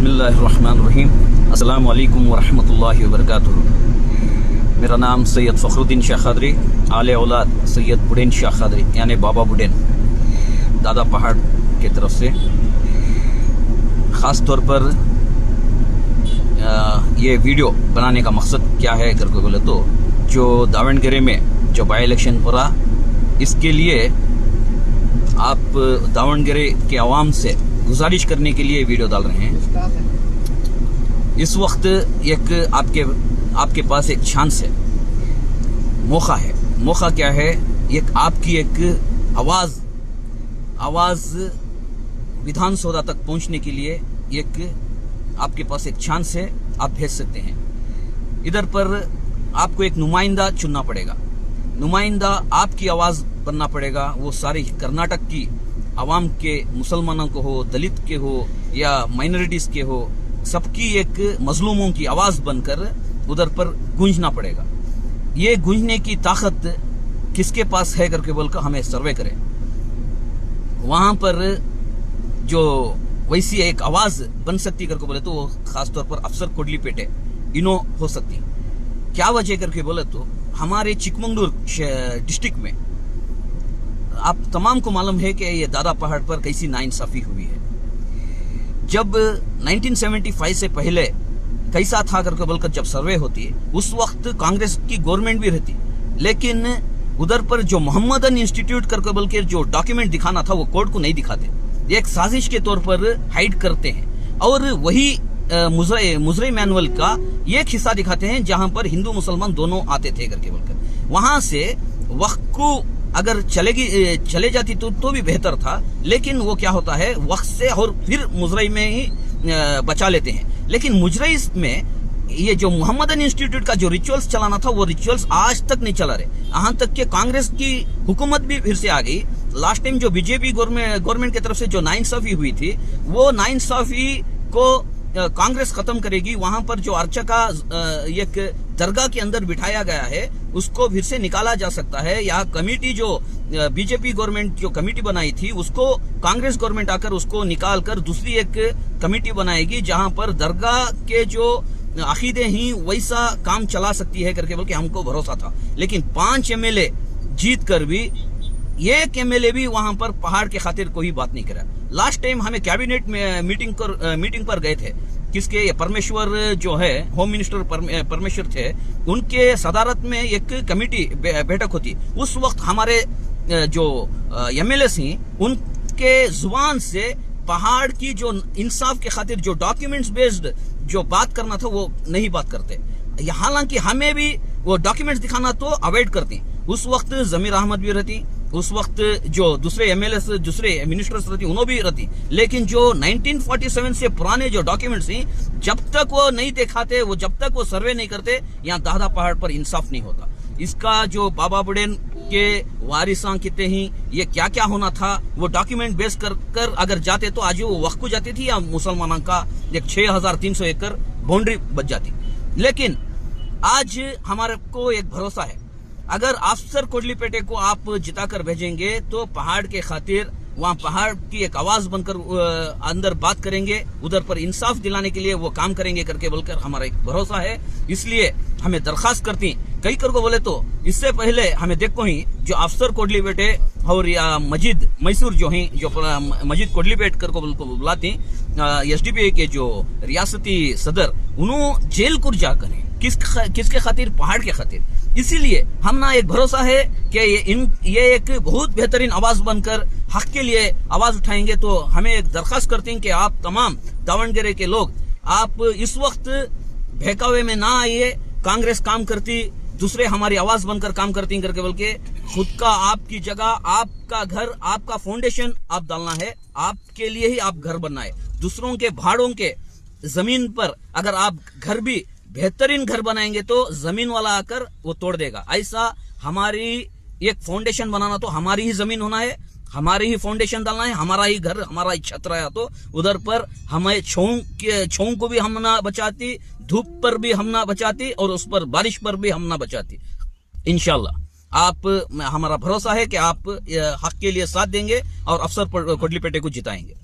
बिस्मिल्लाहिर्रहमानिर्रहीम। अस्सलाम वालेकुम वरहमतुल्लाहि वबरकातुहू। मेरा नाम सैयद फ़खरुद्दीन शाह क़ादरी, आले औलाद सैयद बुढ़ेन शाह क़ादरी यानी बाबा बुढ़ेन, दादा पहाड़ की तरफ से। ख़ास तौर पर ये वीडियो बनाने का मकसद क्या है करके बोले तो, जो दावणगेरे में जो बाई इलेक्शन हो रहा, इसके लिए आप दावणगेरे के अवाम से गुजारिश करने के लिए वीडियो डाल रहे हैं। इस वक्त एक आपके पास एक चांस है, मौका है। मौका क्या है? एक आपकी एक आवाज विधानसभा तक पहुंचने के लिए एक आपके पास एक चांस है, आप भेज सकते हैं। इधर पर आपको एक नुमाइंदा चुनना पड़ेगा। नुमाइंदा आपकी आवाज बनना पड़ेगा। वो सारी कर्नाटक की आवाम के, मुसलमानों को हो, दलित के हो या माइनॉरिटीज के हो, सबकी एक मजलूमों की आवाज बनकर उधर पर गूंजना पड़ेगा। ये गूंजने की ताकत किसके पास है करके बोलकर हमें सर्वे करें। वहां पर जो वैसी एक आवाज बन सकती करके बोले तो वो खासतौर पर अफसर कोडलीपेटे इनो हो सकती। क्या वजह करके बोले तो, हमारे चिकमंगलूर डिस्ट्रिक्ट में आप तमाम को मालूम है कि ये दादा पहाड़ पर कैसी नाइंसाफी हुई है। जब 1975 से पहले कैसा था करके बोलकर जब सर्वे होती है, उस वक्त कांग्रेस की गवर्नमेंट भी रहती, लेकिन उधर पर जो मोहम्मदन इंस्टीट्यूट करके बोलकर जो डॉक्यूमेंट दिखाना था वो कोर्ट को नहीं दिखाते। एक साजिश के तौर पर हाइड करते हैं और वही मुजरे मैनुअल का एक हिस्सा दिखाते हैं जहां पर हिंदू मुसलमान दोनों आते थे करके बोलकर। वहां से वक्त को अगर चले जाती तो भी बेहतर था, लेकिन वो क्या होता है, वक्त से और फिर मुजरई में ही बचा लेते हैं। लेकिन मुजरई में ये जो मोहम्मदन इंस्टीट्यूट का जो रिचुअल्स चलाना था, वो रिचुअल्स आज तक नहीं चला रहे। यहाँ तक कि कांग्रेस की हुकूमत भी फिर से आ गई। लास्ट टाइम जो बीजेपी गवर्नमेंट की तरफ से जो नाइंसाफी हुई थी, वो नाइंसाफी को कांग्रेस खत्म करेगी। वहां पर जो अर्चका एक दरगाह के अंदर बिठाया गया है, उसको फिर से निकाला जा सकता है। या कमेटी जो बीजेपी गवर्नमेंट जो कमेटी बनाई थी, उसको कांग्रेस गवर्नमेंट आकर उसको निकाल कर दूसरी एक कमेटी बनाएगी, जहां पर दरगाह के जो अकीदे ही वैसा काम चला सकती है करके बल्कि हमको भरोसा था। लेकिन 5 MLA जीत कर भी एक MLA भी वहां पर पहाड़ के खातिर कोई बात नहीं करा। लास्ट टाइम हमें कैबिनेट में मीटिंग पर गए थे, किसके, परमेश्वर जो है होम मिनिस्टर परमेश्वर थे, उनके सदारत में एक कमेटी बैठक होती। उस वक्त हमारे जो MLA थी, उनके जुबान से पहाड़ की जो इंसाफ के खातिर जो डॉक्यूमेंट्स बेस्ड जो बात करना था वो नहीं बात करते। हालांकि हमें भी वो डॉक्यूमेंट्स दिखाना तो अवॉइड करती। उस वक्त जमीर अहमद भी रहती, उस वक्त जो दूसरे MLA दूसरे मिनिस्टर्स रहती, उन्होंने भी रहती। लेकिन जो 1947 से पुराने जो डॉक्यूमेंट्स थी, जब तक वो नहीं दिखाते, वो जब तक वो सर्वे नहीं करते, यहाँ दादा पहाड़ पर इंसाफ नहीं होता। इसका जो बाबा बुढ़ेन के वारिसां कितने ही ये क्या क्या होना था, वो डॉक्यूमेंट बेस कर अगर जाते तो आज वो वक्त को जाती थी, या मुसलमानों का एक 6300 एकड़ बाउंड्री बच जाती। लेकिन आज हमारे को एक भरोसा है, अगर अफसर कोडलीपेटे को आप जिताकर भेजेंगे तो पहाड़ के खातिर वहां पहाड़ की एक आवाज बनकर अंदर बात करेंगे, उधर पर इंसाफ दिलाने के लिए वो काम करेंगे करके बोलकर हमारा एक भरोसा है। इसलिए हमें दरखास्त करती कई कर को बोले तो, इससे पहले हमें देखो ही जो अफसर कोडलीपेटे और या मजिद मैसूर जो हैं, जो मजिद कोडलीपेट कर को बुलाती, SDPI के जो रियासती सदर, उन्होंने जेल को जाकर किसके खातिर, पहाड़ के खातिर। इसीलिए हम ना एक भरोसा है कि ये एक बहुत बेहतरीन आवाज बनकर हक के लिए आवाज उठाएंगे। तो हमें एक दरखास्त करते हैं कि आप तमाम दावणगेरे के लोग, आप इस वक्त बहकावे में ना आइए। कांग्रेस काम करती, दूसरे हमारी आवाज बनकर काम करती करके बल्कि खुद का, आपकी जगह, आपका घर, आपका फाउंडेशन आप डालना है। आपके लिए ही आप घर बनना है। दूसरों के भाड़ों के जमीन पर अगर आप घर भी बेहतरीन घर बनाएंगे तो जमीन वाला आकर वो तोड़ देगा। ऐसा हमारी एक फाउंडेशन बनाना तो हमारी ही जमीन होना है, हमारी ही फाउंडेशन डालना है, हमारा ही घर, हमारा ही छत रहा। तो उधर पर हमें छांव को भी हम ना बचाती, धूप पर भी हम ना बचाती, और उस पर बारिश पर भी हम ना बचाती। इंशाल्लाह आप, हमारा भरोसा है कि आप हक के लिए साथ देंगे और अफसर कोडलीपेटे को जिताएंगे।